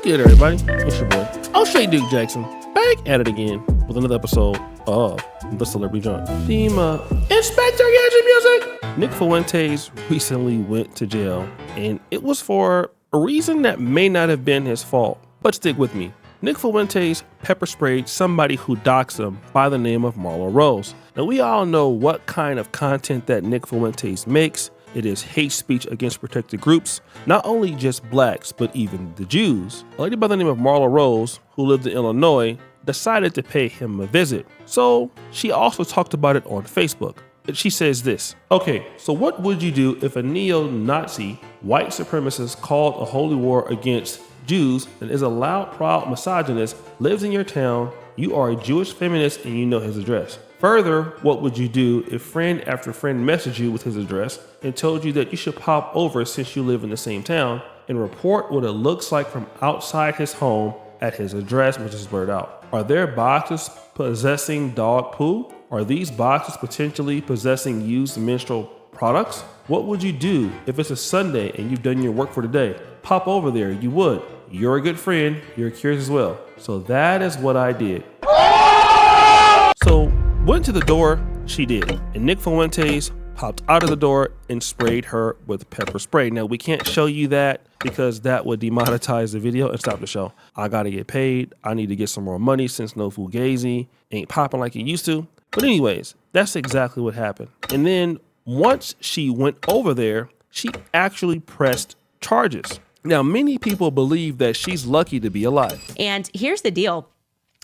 good, everybody? It's your boy, O'Shea Duke Jackson, back at it again with another episode of The Celebrity Joint. Theme, Inspector Gadget Music! Nick Fuentes recently went to jail, and it was for a reason that may not have been his fault. But stick with me. Nick Fuentes pepper sprayed somebody who doxed him by the name of Marlo Rose. Now, we all know what kind of content that Nick Fuentes makes. It is hate speech against protected groups, not only just blacks, but even the Jews. A lady by the name of Marlo Rose, who lived in Illinois, decided to pay him a visit. So she also talked about it on Facebook. She says this: okay, so what would you do if a neo-Nazi white supremacist called a holy war against Jews and is a loud, proud misogynist, lives in your town, you are a Jewish feminist, and you know his address? Further, what would you do if friend after friend messaged you with his address and told you that you should pop over since you live in the same town and report what it looks like from outside his home at his address, which is blurred out? Are there boxes possessing dog poo? Are these boxes potentially possessing used menstrual products? What would you do if it's a Sunday and you've done your work for the day? Pop over there, you would. You're a good friend, you're curious as well. So that is what I did. So went to the door, she did. And Nick Fuentes popped out of the door and sprayed her with pepper spray. Now, we can't show you that because that would demonetize the video and stop the show. I gotta get paid. I need to get some more money since No Fugazi ain't popping like it used to. But anyways, that's exactly what happened. And then once she went over there, she actually pressed charges. Now, many people believe that she's lucky to be alive. And here's the deal.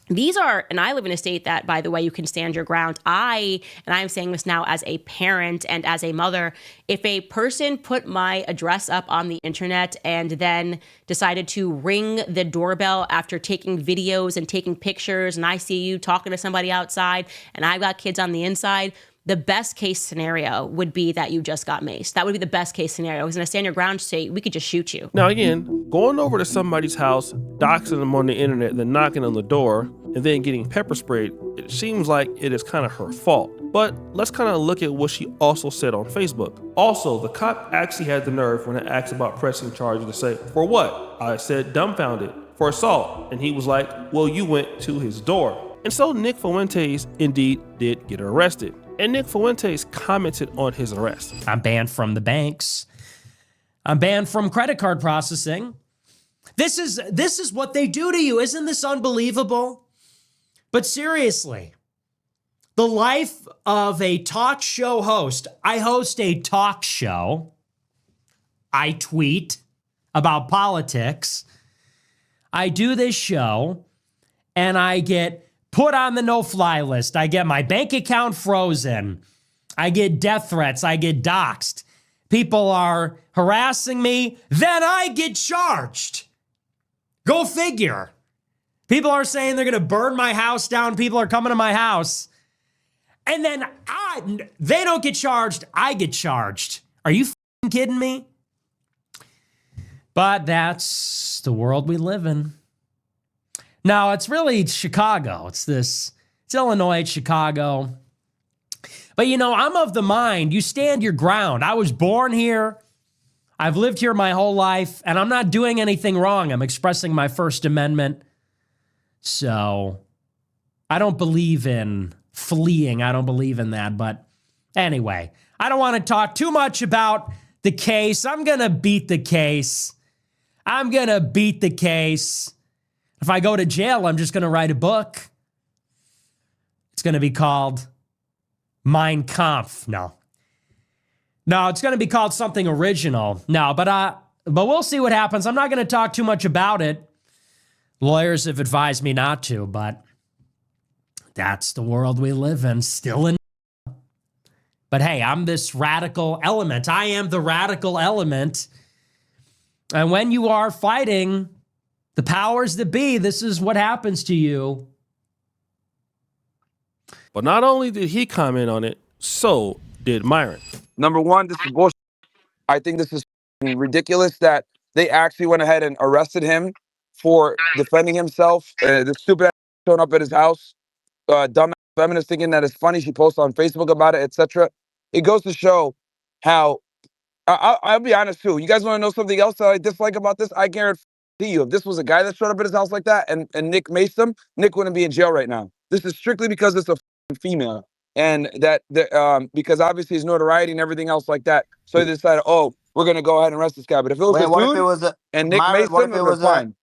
These are, and I live in a state that, by the way, you can stand your ground. And I'm saying this now as a parent and as a mother, if a person put my address up on the internet and then decided to ring the doorbell after taking videos and taking pictures, and I see you talking to somebody outside and I've got kids on the inside, the best case scenario would be that you just got maced. That would be the best case scenario. Because in a stand your ground state, we could just shoot you. Now again, going over to somebody's house, doxing them on the internet, then knocking on the door, and then getting pepper sprayed, it seems like it is kind of her fault. But let's kind of look at what she also said on Facebook. Also, the cop actually had the nerve when I asked about pressing charges to say, for what? I said dumbfounded, for assault. And he was like, well, you went to his door. And so Nick Fuentes indeed did get arrested. And Nick Fuentes commented on his arrest. I'm banned from the banks. I'm banned from credit card processing. This is what they do to you. Isn't this unbelievable? But seriously, the life of a talk show host. I host a talk show. I tweet about politics. I do this show, and I get put on the no-fly list. I get my bank account frozen. I get death threats. I get doxxed. People are harassing me. Then I get charged. Go figure. People are saying they're going to burn my house down. People are coming to my house. And then they don't get charged. I get charged. Are you f***ing kidding me? But that's the world we live in. No, it's really Chicago. It's Illinois, it's Chicago. But I'm of the mind, you stand your ground. I was born here. I've lived here my whole life, and I'm not doing anything wrong. I'm expressing my First Amendment. So I don't believe in fleeing. I don't believe in that. But anyway, I don't want to talk too much about the case. I'm going to beat the case. If I go to jail, I'm just going to write a book. It's going to be called Mein Kampf. No, it's going to be called something original. No, but we'll see what happens. I'm not going to talk too much about it. Lawyers have advised me not to, but that's the world we live in, still in. But hey, I'm this radical element. I am the radical element. And when you are fighting the powers that be, this is what happens to you. But not only did he comment on it, so did Myron. Number one, this is bullshit. I think this is ridiculous that they actually went ahead and arrested him for defending himself. The stupid ass showing up at his house. Dumb feminist thinking that it's funny. She posted on Facebook about it, etc. It goes to show how, I'll be honest too. You guys want to know something else that I dislike about this? I guarantee guarantee you, if this was a guy that showed up at his house like that and Nick maced him, Nick wouldn't be in jail right now. This is strictly because it's a female. And because obviously his notoriety and everything else like that. So they decided, oh, we're going to go ahead and arrest this guy. But if it was a dude and Nick maced him, it was fine.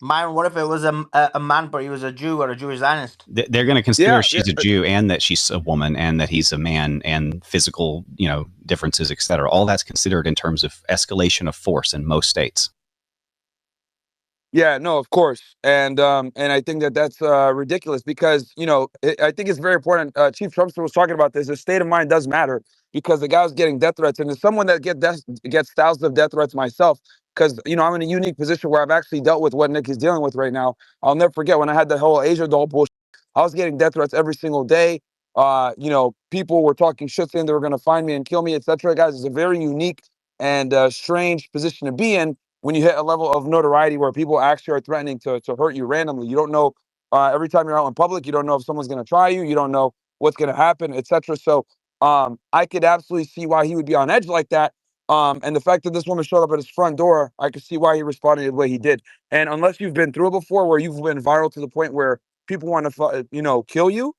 Myron, what if it was a man, but he was a Jew or a Jewish Zionist? They're going to consider she's a Jew and that she's a woman and that he's a man and physical, differences, et cetera. All that's considered in terms of escalation of force in most states. Yeah, no, of course. And I think that's ridiculous because, I think it's very important. Chief Trumpster was talking about this. The state of mind does matter because the guy was getting death threats. And as someone that gets thousands of death threats myself, because, I'm in a unique position where I've actually dealt with what Nick is dealing with right now. I'll never forget when I had the whole Asia doll bullshit. I was getting death threats every single day. People were talking shit saying they were going to find me and kill me, etc. Guys, it's a very unique and strange position to be in when you hit a level of notoriety where people actually are threatening to hurt you randomly. You don't know, every time you're out in public, you don't know if someone's going to try you. You don't know what's going to happen, etc. So I could absolutely see why he would be on edge like that. And the fact that this woman showed up at his front door, I could see why he responded the way he did. And unless you've been through it before, where you've been viral to the point where people want to, kill you,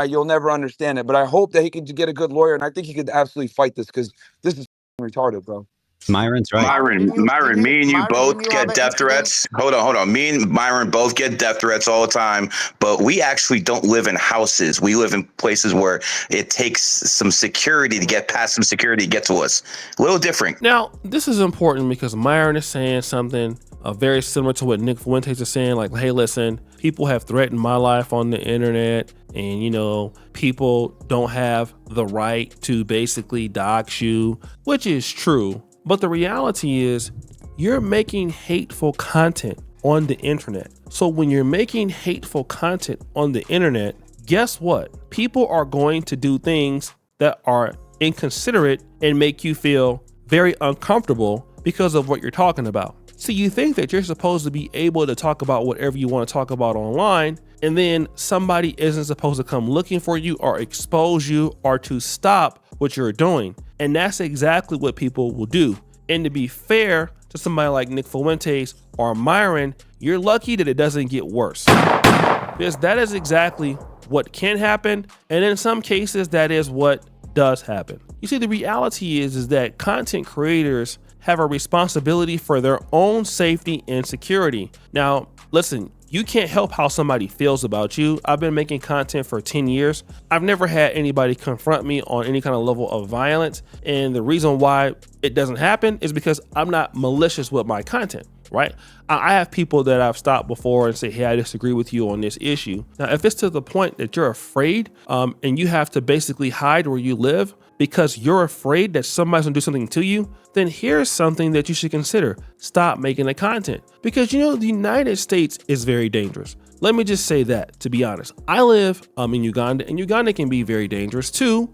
you'll never understand it. But I hope that he could get a good lawyer, and I think he could absolutely fight this because this is retarded, bro. Myron's right. Myron, me and you both get death threats. Hold on. Me and Myron both get death threats all the time, but we actually don't live in houses. We live in places where it takes some security to get past some security to get to us. A little different. Now, this is important because Myron is saying something very similar to what Nick Fuentes is saying. Like, hey, listen, people have threatened my life on the internet, and, people don't have the right to basically dox you, which is true. But the reality is you're making hateful content on the internet. So when you're making hateful content on the internet, guess what? People are going to do things that are inconsiderate and make you feel very uncomfortable because of what you're talking about. So you think that you're supposed to be able to talk about whatever you want to talk about online, and then somebody isn't supposed to come looking for you or expose you or to stop what you're doing. And that's exactly what people will do. And to be fair to somebody like Nick Fuentes or Myron, you're lucky that it doesn't get worse. Because that is exactly what can happen. And in some cases, that is what does happen. You see, the reality is that content creators have a responsibility for their own safety and security. Now, listen, you can't help how somebody feels about you. I've been making content for 10 years. I've never had anybody confront me on any kind of level of violence. And the reason why it doesn't happen is because I'm not malicious with my content, right? I have people that I've stopped before and say, hey, I disagree with you on this issue. Now, if it's to the point that you're afraid and you have to basically hide where you live because you're afraid that somebody's gonna do something to you, then here's something that you should consider. Stop making the content. Because the United States is very dangerous. Let me just say that, to be honest. I live in Uganda, and Uganda can be very dangerous too,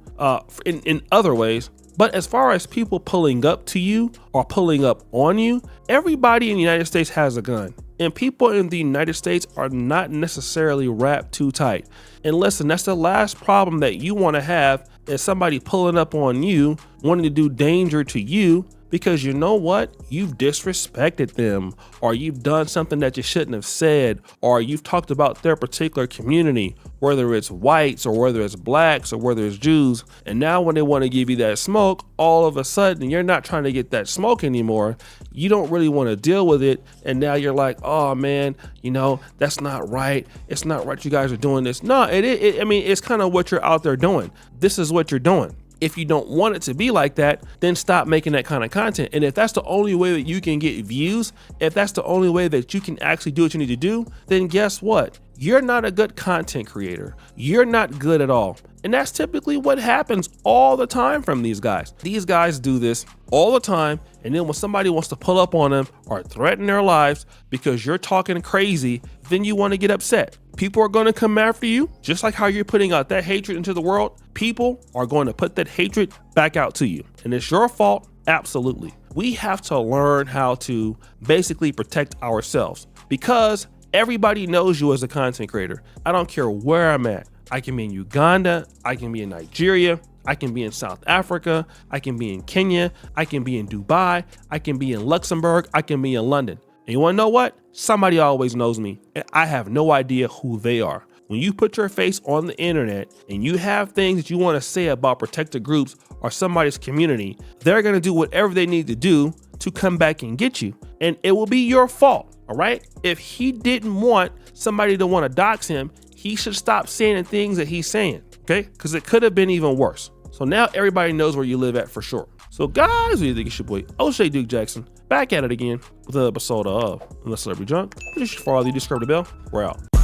in other ways. But as far as people pulling up to you or pulling up on you, everybody in the United States has a gun. And people in the United States are not necessarily wrapped too tight. And listen, that's the last problem that you want to have is somebody pulling up on you, wanting to do danger to you, because you know what? You've disrespected them, or you've done something that you shouldn't have said, or you've talked about their particular community, whether it's whites or whether it's blacks or whether it's Jews. And now when they want to give you that smoke, all of a sudden you're not trying to get that smoke anymore. You don't really want to deal with it. And now you're like, oh man, that's not right. It's not right. You guys are doing this. No, it's kind of what you're out there doing. This is what you're doing. If you don't want it to be like that, then stop making that kind of content. And if that's the only way that you can get views, if that's the only way that you can actually do what you need to do, then guess what? You're not a good content creator. You're not good at all. And that's typically what happens all the time from these guys. These guys do this all the time. And then when somebody wants to pull up on them or threaten their lives because you're talking crazy, then you want to get upset. People are going to come after you, just like how you're putting out that hatred into the world. People are going to put that hatred back out to you. And it's your fault. Absolutely. We have to learn how to basically protect ourselves because everybody knows you as a content creator. I don't care where I'm at. I can be in Uganda. I can be in Nigeria. I can be in South Africa. I can be in Kenya. I can be in Dubai. I can be in Luxembourg. I can be in London. And you want to know what? Somebody always knows me, and I have no idea who they are. When you put your face on the internet and you have things that you want to say about protected groups or somebody's community, they're going to do whatever they need to do to come back and get you. And it will be your fault, all right? If he didn't want somebody to want to dox him, he should stop saying the things that he's saying, okay? Because it could have been even worse. So now everybody knows where you live at for sure. So guys, what do you think? It's your boy, O'Shea Duke Jackson, back at it again with another episode of The Celebrity Junk. Just follow the describe the bell. We're out.